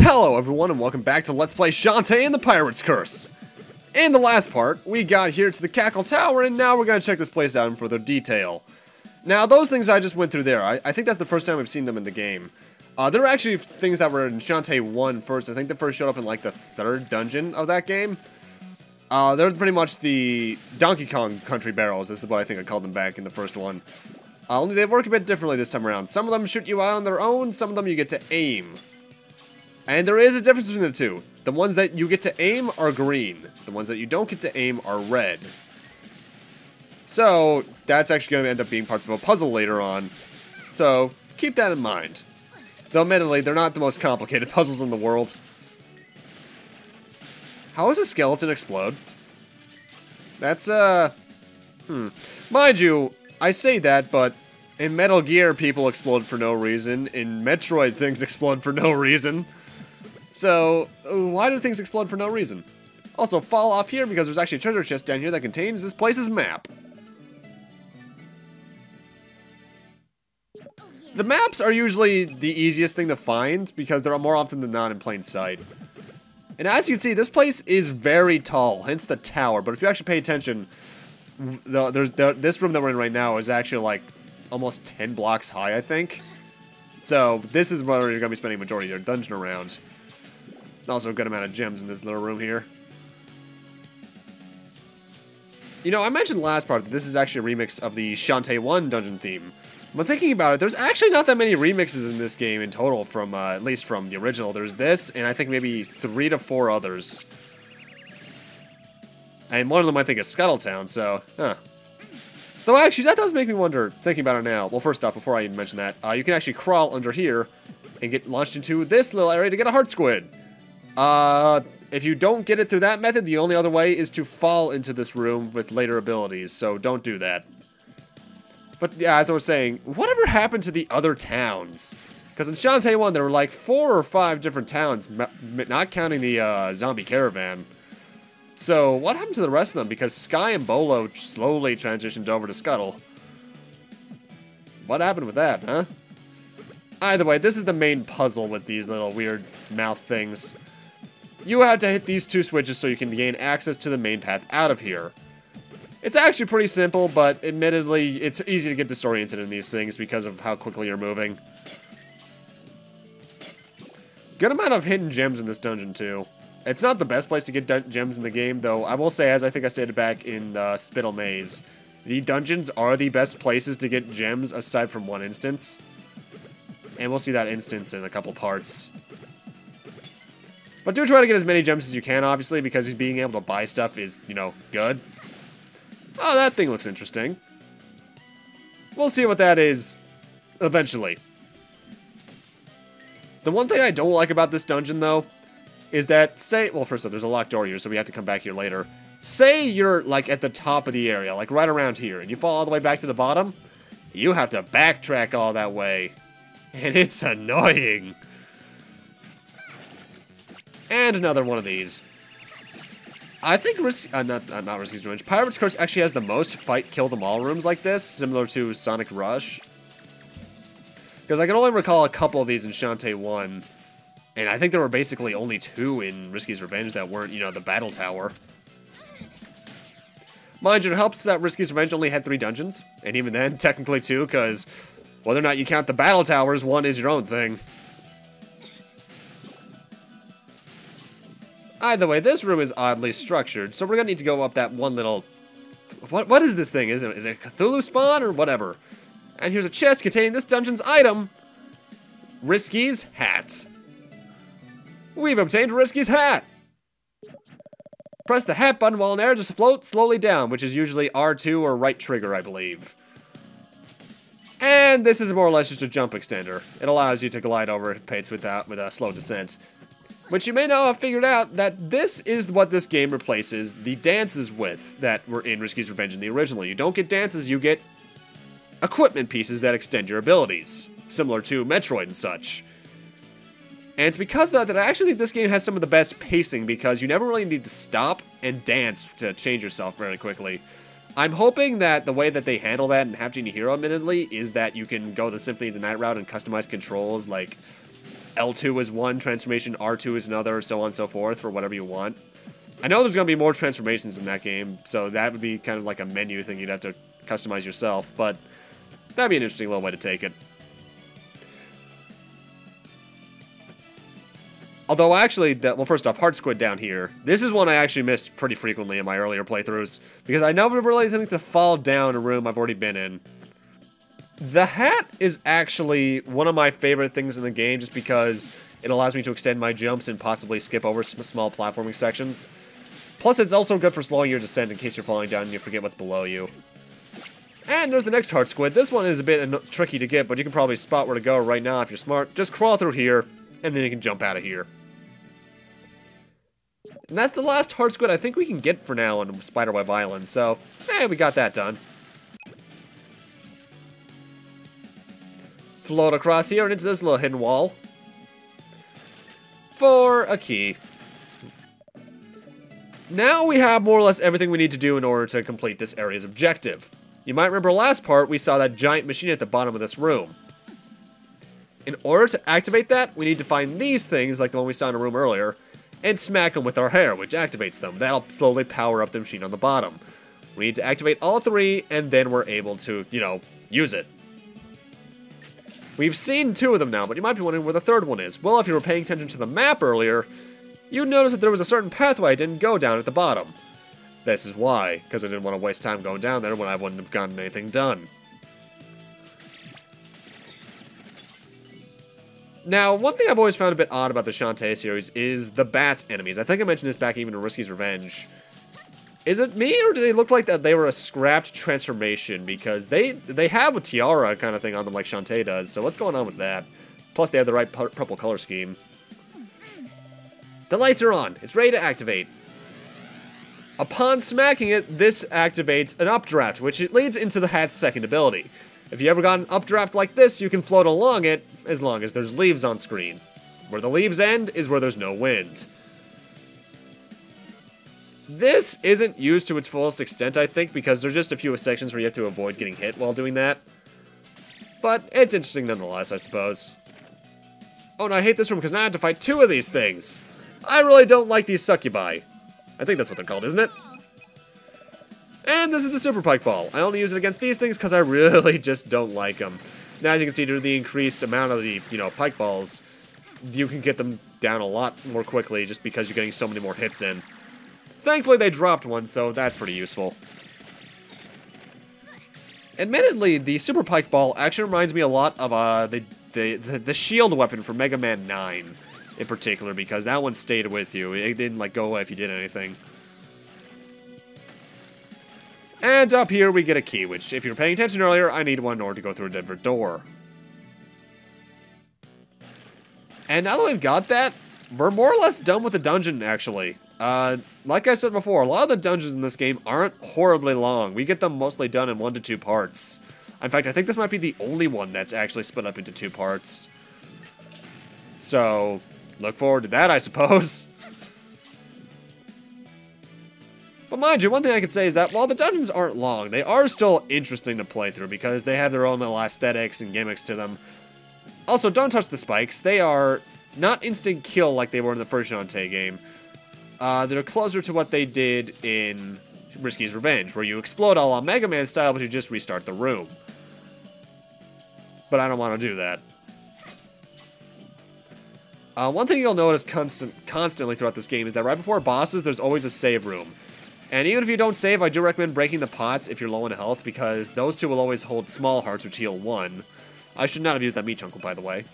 Hello everyone and welcome back to Let's Play Shantae and the Pirate's Curse. In the last part, we got here to the Cackle Tower and now we're going to check this place out in further detail. Now those things I just went through there, I think that's the first time we've seen them in the game. There are actually things that were in Shantae 1 first. I think they first showed up in like the 3rd dungeon of that game. They're pretty much the Donkey Kong Country barrels. This is what I think I called them back in the first one. Only they work a bit differently this time around. Some of them shoot you out on their own, some of them you get to aim. And there is a difference between the two. The ones that you get to aim are green. The ones that you don't get to aim are red. So, that's actually going to end up being parts of a puzzle later on. So, keep that in mind. Though admittedly, they're not the most complicated puzzles in the world. How does a skeleton explode? That's, Mind you, I say that, but in Metal Gear, people explode for no reason. In Metroid, things explode for no reason. So, why do things explode for no reason? Also, fall off here because there's actually a treasure chest down here that contains this place's map. The maps are usually the easiest thing to find because they're more often than not in plain sight. And as you can see, this place is very tall, hence the tower. But if you actually pay attention, this room that we're in right now is actually like almost 10 blocks high, I think. So this is where you're going to be spending the majority of your dungeon around. Also a good amount of gems in this little room here. You know, I mentioned last part that this is actually a remix of the Shantae 1 dungeon theme. But thinking about it, there's actually not that many remixes in this game in total, from at least from the original. There's this, and I think maybe 3 to 4 others. And one of them I think is Scuttletown, so, huh. Though actually, that does make me wonder, thinking about it now. Well, first off, before I even mention that, you can actually crawl under here and get launched into this little area to get a heart squid. If you don't get it through that method, the only other way is to fall into this room with later abilities, so don't do that. But yeah, as I was saying, whatever happened to the other towns? Because in Shantae 1, there were like 4 or 5 different towns, not counting the zombie caravan. So, what happened to the rest of them? Because Sky and Bolo slowly transitioned over to Scuttle. What happened with that, huh? Either way, this is the main puzzle with these little weird mouth things. You have to hit these 2 switches so you can gain access to the main path out of here. It's actually pretty simple, but admittedly, it's easy to get disoriented in these things because of how quickly you're moving. Good amount of hidden gems in this dungeon, too. It's not the best place to get gems in the game, though I will say, as I think I stated back in SPIIIIIIDERS Maze, the dungeons are the best places to get gems aside from one instance. And we'll see that instance in a couple parts. But do try to get as many gems as you can, obviously, because being able to buy stuff is, you know, good. Oh, that thing looks interesting. We'll see what that is eventually. The one thing I don't like about this dungeon, though, is that, well, first off, there's a locked door here, so we have to come back here later. Say you're, like, at the top of the area, like right around here, and you fall all the way back to the bottom, you have to backtrack all that way. And it's annoying. And another one of these. I think not Risky's Revenge. Pirate's Curse actually has the most fight-kill-them-all rooms like this, similar to Sonic Rush. Because I can only recall a couple of these in Shantae 1. And I think there were basically only 2 in Risky's Revenge that weren't, you know, the Battle Tower. Mind you, it helps that Risky's Revenge only had 3 dungeons. And even then, technically 2, because whether or not you count the Battle Towers, one is your own thing. Either way, this room is oddly structured, so we're gonna need to go up that one little... What is this thing? Is it a Cthulhu spawn or whatever? And here's a chest containing this dungeon's item. Risky's hat. We've obtained Risky's hat! Press the hat button while in air to float slowly down, which is usually R2 or right trigger, I believe. And this is more or less just a jump extender. It allows you to glide over pits with a slow descent. But you may now have figured out that this is what this game replaces the dances with that were in Risky's Revenge in the original. You don't get dances, you get equipment pieces that extend your abilities, similar to Metroid and such. And it's because of that I actually think this game has some of the best pacing, because you never really need to stop and dance to change yourself very quickly. I'm hoping that the way that they handle that in Half Genie Hero, admittedly, is that you can go the Symphony of the Night route and customize controls, like L2 is one transformation, R2 is another, so on and so forth, for whatever you want. I know there's going to be more transformations in that game, so that would be kind of like a menu thing you'd have to customize yourself, but that'd be an interesting little way to take it. Although, actually, well, first off, Heart Squid down here. This is one I actually missed pretty frequently in my earlier playthroughs, because I never really think to fall down a room I've already been in. The hat is actually one of my favorite things in the game, just because it allows me to extend my jumps and possibly skip over small platforming sections. Plus, it's also good for slowing your descent in case you're falling down and you forget what's below you. And there's the next Heart Squid. This one is a bit tricky to get, but you can probably spot where to go right now if you're smart. Just crawl through here, and then you can jump out of here. And that's the last Heart Squid I think we can get for now on Spiderweb Island, so, we got that done. Float across here and into this little hidden wall. For a key. Now we have more or less everything we need to do in order to complete this area's objective. You might remember last part, we saw that giant machine at the bottom of this room. In order to activate that, we need to find these things, like the one we saw in a room earlier, and smack them with our hair, which activates them. That'll slowly power up the machine on the bottom. We need to activate all three, and then we're able to, use it. We've seen two of them now, but you might be wondering where the third one is. Well, if you were paying attention to the map earlier, you'd notice that there was a certain pathway I didn't go down at the bottom. This is why, because I didn't want to waste time going down there when I wouldn't have gotten anything done. Now, one thing I've always found a bit odd about the Shantae series is the bat enemies. I think I mentioned this back even in Risky's Revenge. Is it me, or do they look like that they were a scrapped transformation? Because they have a tiara kind of thing on them like Shantae does, so what's going on with that? Plus, they have the right purple color scheme. The lights are on. It's ready to activate. Upon smacking it, this activates an updraft, which it leads into the hat's second ability. If you ever got an updraft like this, you can float along it, as long as there's leaves on screen. Where the leaves end is where there's no wind. This isn't used to its fullest extent, I think, because there's just a few sections where you have to avoid getting hit while doing that. But it's interesting nonetheless, I suppose. Oh, and I hate this room because now I have to fight two of these things. I really don't like these succubi. I think that's what they're called, isn't it? And this is the Super Pike Ball. I only use it against these things because I really just don't like them. Now, as you can see, due to the increased amount of the, Pike Balls, you can get them down a lot more quickly just because you're getting so many more hits in. Thankfully, they dropped one, so that's pretty useful. Admittedly, the Super Pike Ball actually reminds me a lot of the shield weapon from Mega Man 9, in particular, because that one stayed with you. It didn't, go away if you did anything. And up here, we get a key, which, if you were paying attention earlier, I need one in order to go through a different door. And now that we've got that, we're more or less done with the dungeon, actually. Like I said before, a lot of the dungeons in this game aren't horribly long. We get them mostly done in 1 to 2 parts. In fact, I think this might be the only one that's actually split up into 2 parts. So, look forward to that, I suppose. But mind you, one thing I can say is that while the dungeons aren't long, they are still interesting to play through because they have their own little aesthetics and gimmicks to them. Also, don't touch the spikes. They are not instant kill like they were in the first Shantae game. They're closer to what they did in Risky's Revenge, where you explode all on Mega Man style, but you just restart the room. But I don't want to do that. One thing you'll notice constantly throughout this game is that right before bosses, there's always a save room. And even if you don't save, I do recommend breaking the pots if you're low in health, because those two will always hold small hearts, which heal 1. I should not have used that meat chunkle, by the way.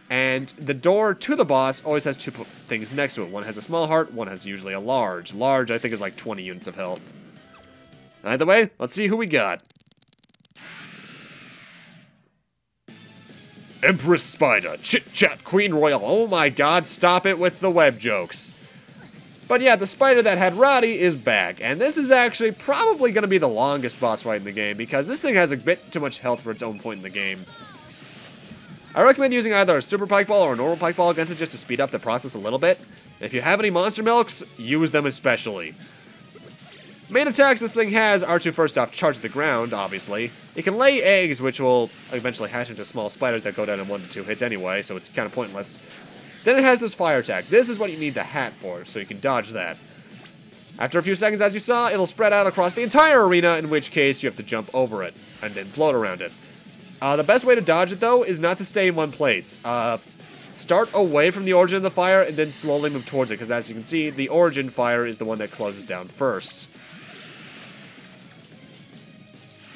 And the door to the boss always has 2 things next to it. One has a small heart, one has usually a large. Large, I think, is like 20 units of health. Either way, let's see who we got. Empress Spider, Chit Chat Queen Royal. Oh my god, stop it with the web jokes. But yeah, the spider that had Rowdy is back, and this is actually probably going to be the longest boss fight in the game, because this thing has a bit too much health for its own point in the game. I recommend using either a Super Pike Ball or a normal Pike Ball against it just to speed up the process a little bit. If you have any Monster Milks, use them especially. Main attacks this thing has are to, first off, charge the ground, obviously. It can lay eggs, which will eventually hatch into small spiders that go down in 1 to 2 hits anyway, so it's kind of pointless. Then it has this fire attack. This is what you need the hat for, so you can dodge that. After a few seconds, as you saw, it'll spread out across the entire arena, in which case you have to jump over it, and then float around it. The best way to dodge it, though, is not to stay in one place. Start away from the origin of the fire, and then slowly move towards it, because as you can see, the origin fire is the one that closes down first.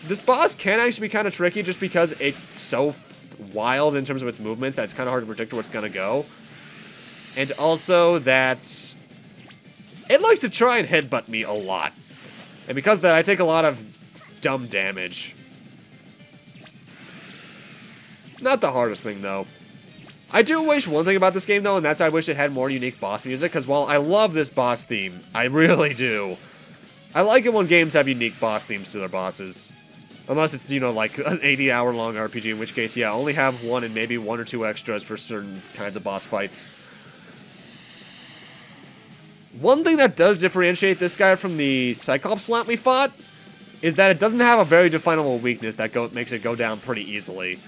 This boss can actually be kind of tricky, just because it's so wild in terms of its movements that it's kind of hard to predict where it's going to go. And also that it likes to try and headbutt me a lot. And because of that, I take a lot of dumb damage. Not the hardest thing, though. I do wish one thing about this game, though, and that's I wish it had more unique boss music, because while I love this boss theme, I really do, I like it when games have unique boss themes to their bosses. Unless it's, you know, like an 80-hour-long RPG, in which case, yeah, only have one and maybe 1 or 2 extras for certain kinds of boss fights. One thing that does differentiate this guy from the Cyclops plant we fought is that it doesn't have a very definable weakness that makes it go down pretty easily.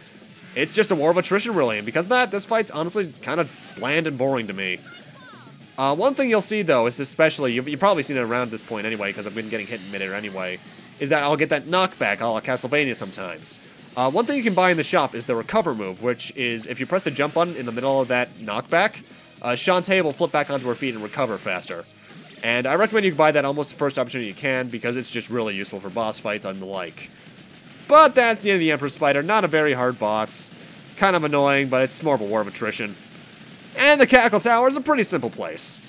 It's just a war of attrition, really, and because of that, this fight's honestly kind of bland and boring to me. One thing you'll see, though, is especially, you've probably seen it around this point anyway, because I've been getting hit in midair anyway, is that I'll get that knockback a la Castlevania sometimes. One thing you can buy in the shop is the recover move, which is, if you press the jump button in the middle of that knockback, Shantae will flip back onto her feet and recover faster. And I recommend you buy that almost the first opportunity you can, because it's just really useful for boss fights and the like. But that's the end of the Emperor Spider. Not a very hard boss. Kind of annoying, but it's more of a war of attrition. And the Cackle Tower is a pretty simple place.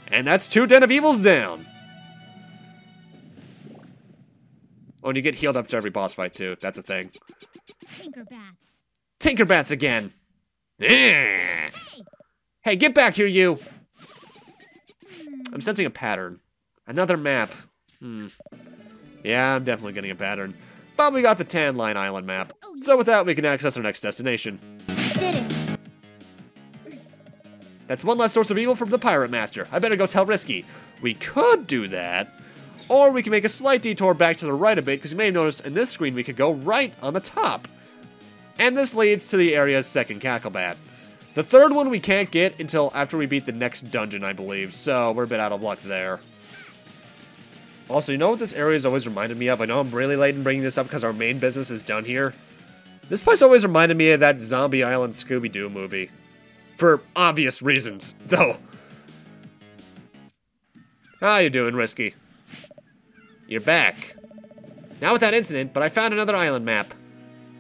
And that's 2 Den of Evils down. Oh, and you get healed after every boss fight, too. That's a thing. Tinkerbats. Tinkerbats again. Hey, get back here, you. I'm sensing a pattern. Another map. Yeah, I'm definitely getting a pattern. But we got the Tan Line Island map. So with that, we can access our next destination. Did it. That's one less source of evil from the Pirate Master. I better go tell Risky. We could do that. Or we can make a slight detour back to the right a bit, because you may have noticed in this screen we could go right on the top. And this leads to the area's second Cacklebat. The third one we can't get until after we beat the next dungeon, I believe, so we're a bit out of luck there. Also, you know what this area has always reminded me of? I know I'm really late in bringing this up because our main business is done here. This place always reminded me of that Zombie Island Scooby-Doo movie. For obvious reasons, though. How you doing, Risky? You're back. Not with that incident, but I found another island map.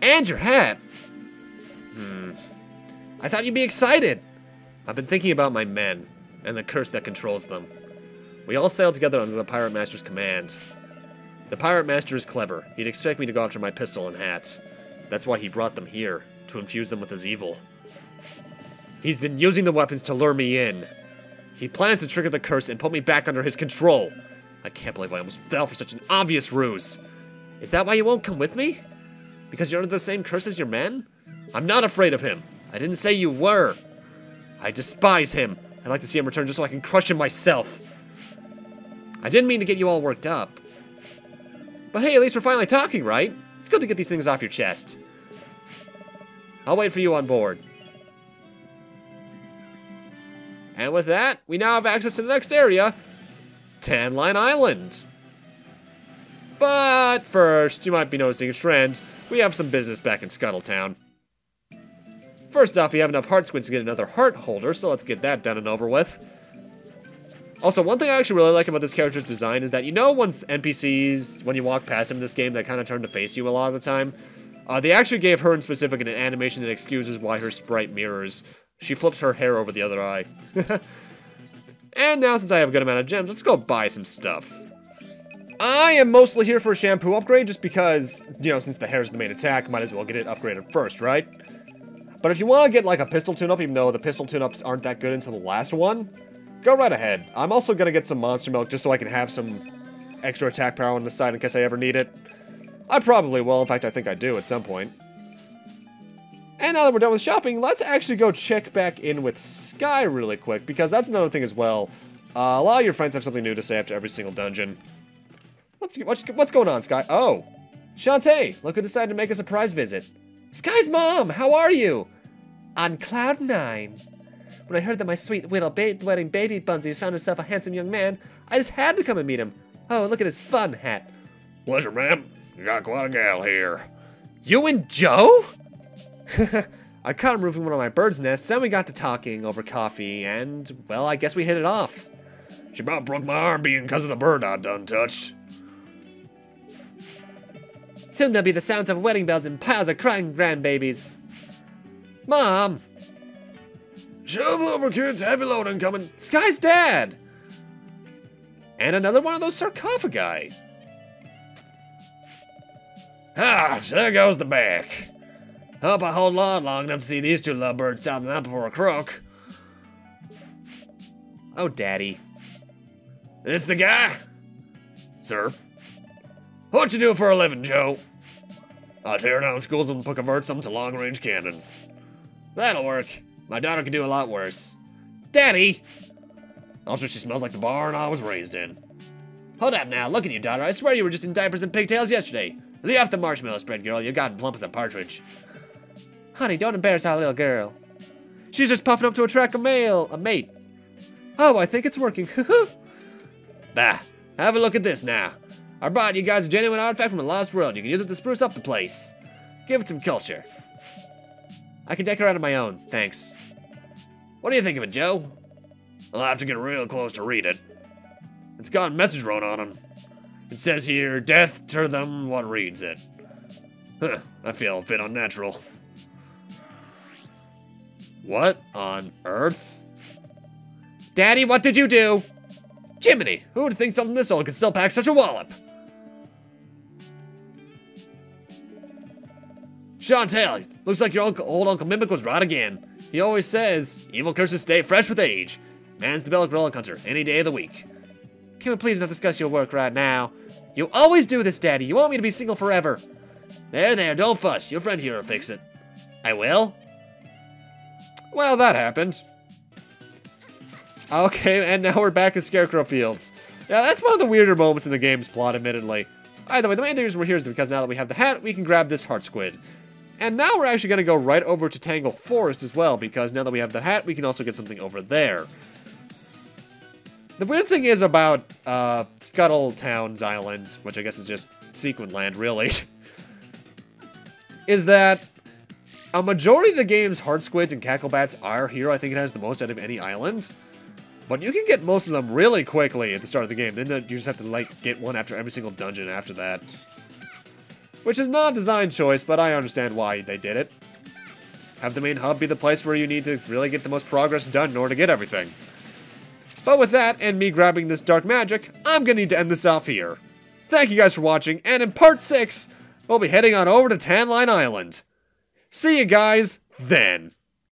And your hat! I thought you'd be excited! I've been thinking about my men, and the curse that controls them. We all sailed together under the Pirate Master's command. The Pirate Master is clever. He'd expect me to go after my pistol and hat. That's why he brought them here, to infuse them with his evil. He's been using the weapons to lure me in. He plans to trigger the curse and put me back under his control. I can't believe I almost fell for such an obvious ruse. Is that why you won't come with me? Because you're under the same curse as your men? I'm not afraid of him. I didn't say you were. I despise him. I'd like to see him return just so I can crush him myself. I didn't mean to get you all worked up. But hey, at least we're finally talking, right? It's good to get these things off your chest. I'll wait for you on board. And with that, we now have access to the next area, Tan Line Island. But first, you might be noticing a trend. We have some business back in Scuttletown. First off, we have enough heart squids to get another heart holder, so let's get that done and over with. Also, one thing I actually really like about this character's design is that, you know, once NPCs, when you walk past them in this game, they kind of turn to face you a lot of the time. They actually gave her in specific an animation that excuses why her sprite mirrors. She flips her hair over the other eye. And now, since I have a good amount of gems, let's go buy some stuff. I am mostly here for a shampoo upgrade, just because, you know, since the hair is the main attack, might as well get it upgraded first, right? But if you want to get, like, a pistol tune-up, even though the pistol tune-ups aren't that good until the last one, go right ahead. I'm also going to get some monster milk just so I can have some extra attack power on the side in case I ever need it. I probably will. In fact, I think I do at some point. And now that we're done with shopping, let's actually go check back in with Sky really quick, because that's another thing as well. A lot of your friends have something new to say after every single dungeon. What's going on, Sky? Oh, Shantae, look who decided to make a surprise visit. Sky's mom, how are you? On cloud 9. When I heard that my sweet little wedding baby Bunsies found himself a handsome young man, I just had to come and meet him. Oh, look at his fun hat. Pleasure, ma'am. You got quite a gal here. You and Joe? I caught him roofing one of my bird's nests, and we got to talking over coffee, and, well, I guess we hit it off. She about broke my arm being because of the bird I done touched. Soon there'll be the sounds of wedding bells and piles of crying grandbabies. Mom! Shove over, kids. Heavy loading coming. Sky's dad! And another one of those sarcophagi. Ah, there goes the back. Hope I hold on long enough to see these two lovebirds sounding up before a croak. Oh, Daddy. This the guy? Sir? What you do for a living, Joe? I'll tear down schools and convert them to long-range cannons. That'll work. My daughter can do a lot worse. Daddy! Also, she smells like the barn I was raised in. Hold up now, look at you, daughter. I swear you were just in diapers and pigtails yesterday. Lay off the marshmallow spread, girl. You got plump as a partridge. Honey, don't embarrass our little girl. She's just puffing up to attract a mate. Oh, I think it's working. Bah, have a look at this now. I brought you guys a genuine artifact from a lost world. You can use it to spruce up the place. Give it some culture. I can decorate on my own, thanks. What do you think of it, Joe? I'll have to get real close to read it. It's got a message wrote on it. It says here, death to them what reads it. Huh, I feel a bit unnatural. What on earth? Daddy, what did you do? Jiminy, who would think something this old could still pack such a wallop? Shantae, looks like your old Uncle Mimic was right again. He always says, evil curses stay fresh with age. Man's the bellic relic hunter any day of the week. Can we please not discuss your work right now? You always do this, Daddy. You want me to be single forever. There, don't fuss. Your friend here will fix it. I will? Well, that happened. Okay, and now we're back in Scarecrow Fields. Yeah, that's one of the weirder moments in the game's plot, admittedly. Either way, the main reason we're here is because now that we have the hat, we can grab this heart squid. And now we're actually going to go right over to Tangle Forest as well, because now that we have the hat, we can also get something over there. The weird thing is about Scuttletown's island, which I guess is just Sequin Land, really, is that a majority of the game's heart squids and cacklebats are here. I think it has the most out of any island. But you can get most of them really quickly at the start of the game. Then you just have to, like, get one after every single dungeon after that. Which is not a design choice, but I understand why they did it. Have the main hub be the place where you need to really get the most progress done in order to get everything. But with that, and me grabbing this dark magic, I'm gonna need to end this off here. Thank you guys for watching, and in part 6, we'll be heading on over to Tan Line Island. See you guys then.